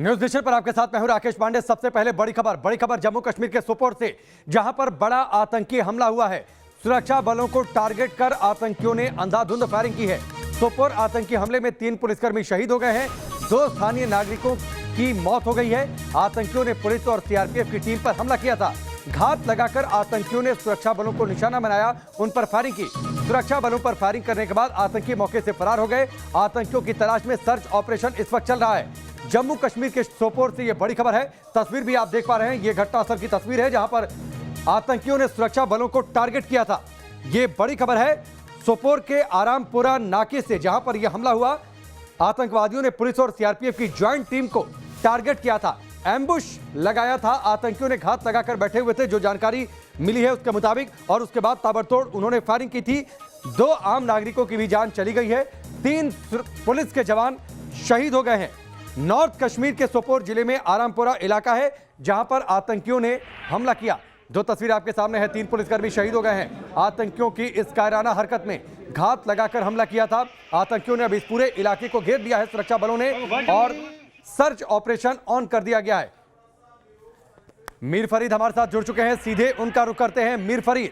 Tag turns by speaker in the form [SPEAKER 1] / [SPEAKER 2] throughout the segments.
[SPEAKER 1] News nation पर आपके साथ मैं हूं राकेश पांडे। सबसे पहले बड़ी खबर जम्मू कश्मीर के सोपोर से, जहां पर बड़ा आतंकी हमला हुआ है। सुरक्षा बलों को टारगेट कर आतंकियों ने अंधाधुंध फायरिंग की है। सोपोर आतंकी हमले में 3 पुलिसकर्मी शहीद हो गए हैं, 2 स्थानीय नागरिकों की मौत हो गई है। आतंकियों ने पुलिस और सीआरपीएफ की टीम पर हमला किया था। घात लगाकर आतंकियों ने सुरक्षा बलों को निशाना बनाया, उन पर फायरिंग की। सुरक्षा बलों पर फायरिंग करने के बाद आतंकी मौके से फरार हो गए। आतंकियों की तलाश में सर्च ऑपरेशन इस वक्त चल रहा है। जम्मू कश्मीर के सोपोर से यह बड़ी खबर है। तस्वीर भी आप देख पा रहे हैं, यह घटनास्थल की तस्वीर है जहां पर आतंकियों ने सुरक्षा बलों को टारगेट किया था। यह बड़ी खबर है सोपोर के आरामपुरा नाके से, जहां पर यह हमला हुआ। आतंकवादियों ने पुलिस और सीआरपीएफ की ज्वाइंट टीम को टारगेट किया था, एम्बुश लगाया था। आतंकियों ने घात लगाकर बैठे हुए थे, जो जानकारी मिली है उसके मुताबिक, और उसके बाद ताबड़तोड़ उन्होंने फायरिंग की थी। 2 आम नागरिकों की भी जान चली गई है, 3 पुलिस के जवान शहीद हो गए हैं। नॉर्थ कश्मीर के सोपोर जिले में आरामपुरा इलाका है, जहां पर आतंकियों ने हमला किया। जो तस्वीर आपके सामने है, 3 पुलिसकर्मी शहीद हो गए हैं। आतंकियों की इस कायराना हरकत में घात लगाकर हमला किया था। आतंकियों ने अब इस पूरे इलाके को घेर दिया है सुरक्षा बलों ने, और सर्च ऑपरेशन ऑन कर दिया गया है। मीर फरीद हमारे साथ जुड़ चुके हैं, सीधे उनका रुख करते हैं। मीर फरीद,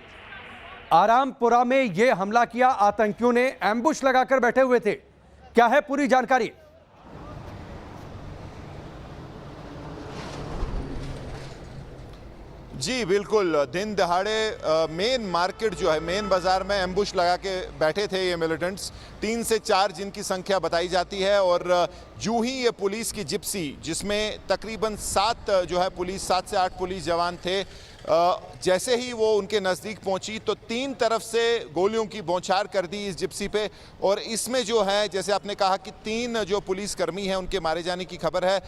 [SPEAKER 1] आरामपुरा में यह हमला किया, आतंकियों ने एम्बुश लगाकर बैठे हुए थे, क्या है पूरी जानकारी?
[SPEAKER 2] जी बिल्कुल, दिन दहाड़े मेन मार्केट जो है, मेन बाजार में एम्बुश लगा के बैठे थे ये मिलिटेंट्स, 3 से 4 जिनकी संख्या बताई जाती है। और यूं ही ये पुलिस की जिप्सी, जिसमें तकरीबन 7 जो है पुलिस 7 से 8 पुलिस जवान थे, जैसे ही वो उनके नज़दीक पहुंची तो 3 तरफ से गोलियों की बौछार कर दी इस जिप्सी पे। और इसमें जो है, जैसे आपने कहा कि 3 जो पुलिसकर्मी हैं उनके मारे जाने की खबर है,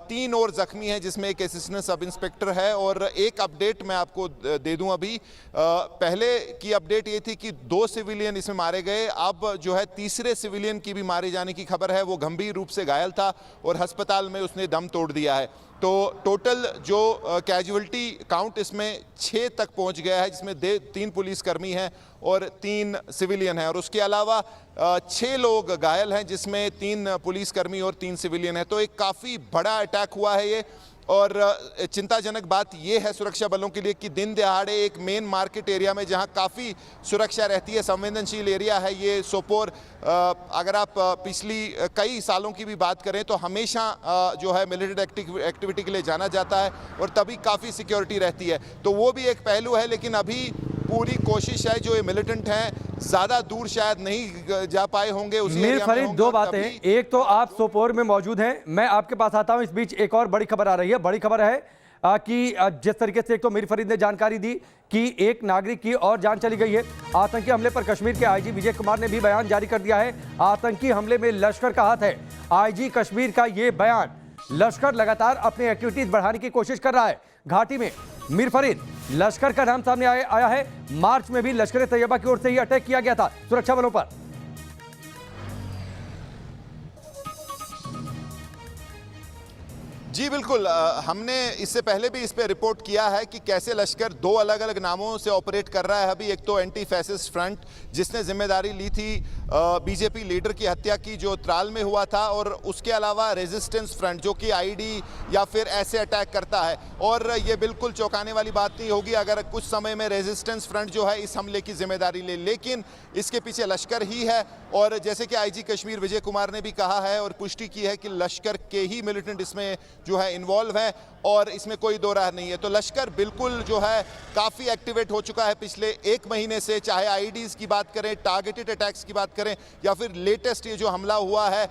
[SPEAKER 2] 3 और ज़ख्मी हैं, जिसमें एक असिस्टेंट सब इंस्पेक्टर है। और एक अपडेट मैं आपको दे दूं, अभी पहले की अपडेट ये थी कि 2 सिविलियन इसमें मारे गए। अब जो है तीसरे सिविलियन की भी मारे जाने की खबर है। वो गंभीर रूप से घायल था और अस्पताल में उसने दम तोड़ दिया है। तो टोटल जो कैजुअल्टी काउंट इसमें 6 तक पहुंच गया है, जिसमें 3 पुलिसकर्मी हैं और 3 सिविलियन हैं। और उसके अलावा 6 लोग घायल हैं, जिसमें 3 पुलिसकर्मी और 3 सिविलियन हैं। तो एक काफ़ी बड़ा अटैक हुआ है ये। और चिंताजनक बात यह है सुरक्षा बलों के लिए कि दिन दहाड़े एक मेन मार्केट एरिया में, जहां काफ़ी सुरक्षा रहती है, संवेदनशील एरिया है ये सोपोर। अगर आप पिछली कई सालों की भी बात करें तो हमेशा जो है मिलिटेंट एक्टिविटी के लिए जाना जाता है और तभी काफ़ी सिक्योरिटी रहती है। तो वो भी एक पहलू है, लेकिन अभी पूरी कोशिश है, जो ये मिलिटेंट हैं ज़्यादा दूर शायद नहीं जा पाए होंगे।
[SPEAKER 1] मीर फरीद, 2 बातें हैं। एक तो आप सोपोर में मौजूद हैं, मैं आपके पास आता हूं। इस बीच एक और बड़ी खबर आ रही है। बड़ी खबर है कि जिस तरीके से एक तो मीर फरीद ने जानकारी दी कि एक नागरिक की और जान चली गई है। आतंकी हमले पर कश्मीर के आईजी विजय कुमार ने भी बयान जारी कर दिया है। आतंकी हमले में लश्कर का हाथ है, आईजी कश्मीर का यह बयान। लश्कर लगातार अपनी एक्टिविटीज बढ़ाने की कोशिश कर रहा है घाटी में। मीर फरीद, लश्कर का नाम सामने आया है। मार्च में भी लश्कर तैयबा की ओर से ही अटैक किया गया था सुरक्षा बलों पर।
[SPEAKER 2] जी बिल्कुल, हमने इससे पहले भी इस पे रिपोर्ट किया है कि कैसे लश्कर 2 अलग अलग नामों से ऑपरेट कर रहा है। अभी एक तो एंटी फैसिस्ट फ्रंट, जिसने जिम्मेदारी ली थी बीजेपी लीडर की हत्या की, जो त्राल में हुआ था। और उसके अलावा रेजिस्टेंस फ्रंट, जो कि आईडी या फिर ऐसे अटैक करता है। और ये बिल्कुल चौंकाने वाली बात नहीं होगी अगर कुछ समय में रेजिस्टेंस फ्रंट जो है इस हमले की जिम्मेदारी ले, लेकिन इसके पीछे लश्कर ही है। और जैसे कि आईजी कश्मीर विजय कुमार ने भी कहा है और पुष्टि की है कि लश्कर के ही मिलिटेंट इसमें जो है इन्वॉल्व है, और इसमें कोई दो राह नहीं है। तो लश्कर बिल्कुल जो है काफ़ी एक्टिवेट हो चुका है पिछले 1 महीने से, चाहे आईडीज़ की बात करें, टारगेटेड अटैक्स की बात करें, या फिर लेटेस्ट ये जो हमला हुआ है,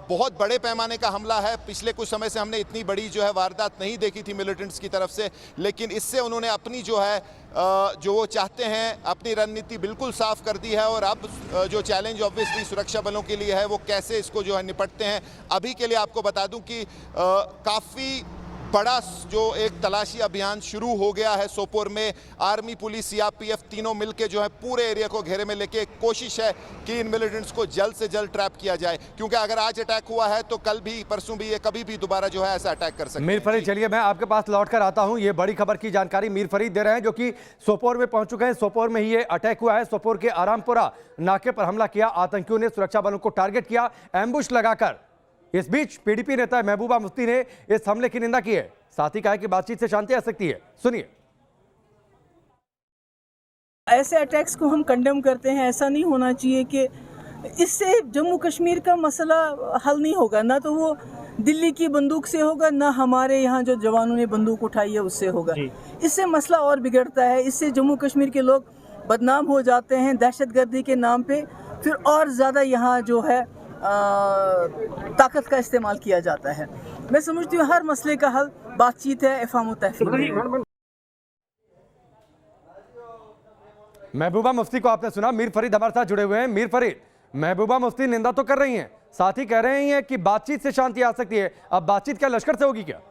[SPEAKER 2] बहुत बड़े पैमाने का हमला है। पिछले कुछ समय से हमने इतनी बड़ी जो है वारदात नहीं देखी थी मिलिटेंट्स की तरफ से, लेकिन इससे उन्होंने अपनी जो है जो वो चाहते हैं, अपनी रणनीति बिल्कुल साफ कर दी है। और अब जो चैलेंज ऑब्वियसली सुरक्षा बलों के लिए है, वो कैसे इसको जो है निपटते हैं। अभी के लिए आपको बता दूं कि काफ़ी बड़ा जो एक तलाशी अभियान शुरू हो गया है सोपोर में। आर्मी, पुलिस, सीआरपीएफ तीनों मिलके जो है पूरे एरिया को घेरे में लेके कोशिश है कि इन मिलिटेंट्स को जल्द से जल्द ट्रैप किया जाए, क्योंकि अगर आज अटैक हुआ है तो कल भी, परसों भी, ये कभी भी दोबारा जो है ऐसा अटैक कर सकते हैं।
[SPEAKER 1] मीर फरीद, चलिए मैं आपके पास लौट कर आता हूं। ये बड़ी खबर की जानकारी मीर फरीद दे रहे हैं, जो कि सोपोर में पहुंच चुके हैं। सोपोर में ही ये अटैक हुआ है। सोपोर के आरामपुरा नाके पर हमला किया, आतंकियों ने सुरक्षा बलों को टारगेट किया एम्बुश लगाकर। इस बीच पीडीपी नेता महबूबा मुफ्ती ने इस हमले की निंदा की है। साथ ही कहा कि बातचीत से शांति आ सकती है। सुनिए।
[SPEAKER 3] ऐसे अटैक्स को हम कंडेम करते हैं। ऐसा नहीं होना चाहिए कि इससे जम्मू कश्मीर का मसला हल नहीं होगा। ना तो वो दिल्ली की बंदूक से होगा, ना हमारे यहाँ जो जवानों ने बंदूक उठाई है उससे होगा। इससे मसला और बिगड़ता है। इससे जम्मू कश्मीर के लोग बदनाम हो जाते हैं दहशतगर्दी के नाम पे। फिर और ज़्यादा यहाँ जो है ताकत का इस्तेमाल किया जाता है। मैं समझती हूँ हर मसले का हल बातचीत है, इफ़हाम व तहफ़ीम।
[SPEAKER 1] महबूबा मुफ्ती को आपने सुना। मीर फरीद हमारे साथ जुड़े हुए हैं। मीर फरीद, महबूबा मुफ्ती निंदा तो कर रही हैं, साथ ही कह रहे हैं कि बातचीत से शांति आ सकती है। अब बातचीत क्या लश्कर से होगी क्या?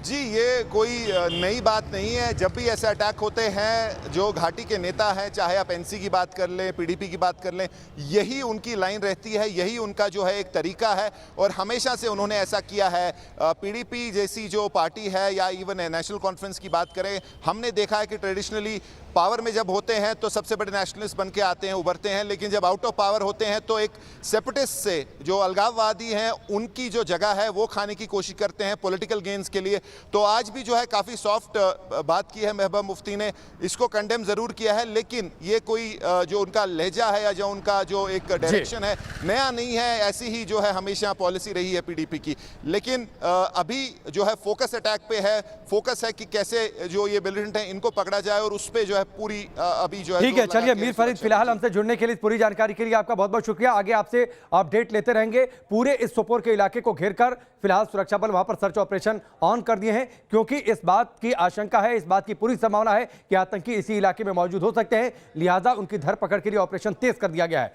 [SPEAKER 2] जी, ये कोई नई बात नहीं है। जब भी ऐसे अटैक होते हैं, जो घाटी के नेता हैं, चाहे आप एनसी की बात कर लें, पीडीपी की बात कर लें, यही उनकी लाइन रहती है, यही उनका जो है एक तरीका है और हमेशा से उन्होंने ऐसा किया है। पीडीपी जैसी जो पार्टी है या इवन नेशनल कॉन्फ्रेंस की बात करें, हमने देखा है कि ट्रेडिशनली पावर में जब होते हैं तो सबसे बड़े नेशनलिस्ट बन के आते हैं, उभरते हैं, लेकिन जब आउट ऑफ पावर होते हैं तो एक सेपरेटिस्ट से जो अलगाववादी हैं उनकी जो जगह है वो खाने की कोशिश करते हैं पॉलिटिकल गेन्स के लिए। तो आज भी जो है काफ़ी सॉफ्ट बात की है महबूबा मुफ्ती ने, इसको कंडेम ज़रूर किया है, लेकिन ये कोई जो उनका लहजा है या जो उनका जो एक डायरेक्शन है नया नहीं है। ऐसी ही जो है हमेशा पॉलिसी रही है पीडीपी की। लेकिन अभी जो है फोकस अटैक पे है, फोकस है कि कैसे जो ये मिलिटेंट हैं इनको पकड़ा जाए और उस पर जो है पूरी अभी जो है।
[SPEAKER 1] ठीक है, चलिए मीर फरीद, फिलहाल हमसे जुड़ने के लिए, पूरी जानकारी के लिए आपका बहुत बहुत शुक्रिया। आगे आपसे अपडेट लेते रहेंगे। पूरे इस सोपोर के इलाके को घेरकर फिलहाल सुरक्षा बल वहां पर सर्च ऑपरेशन ऑन कर दिए हैं, क्योंकि इस बात की आशंका है, इस बात की पूरी संभावना है कि आतंकी इसी इलाके में मौजूद हो सकते हैं। लिहाजा उनकी धरपकड़ के लिए ऑपरेशन तेज कर दिया गया है।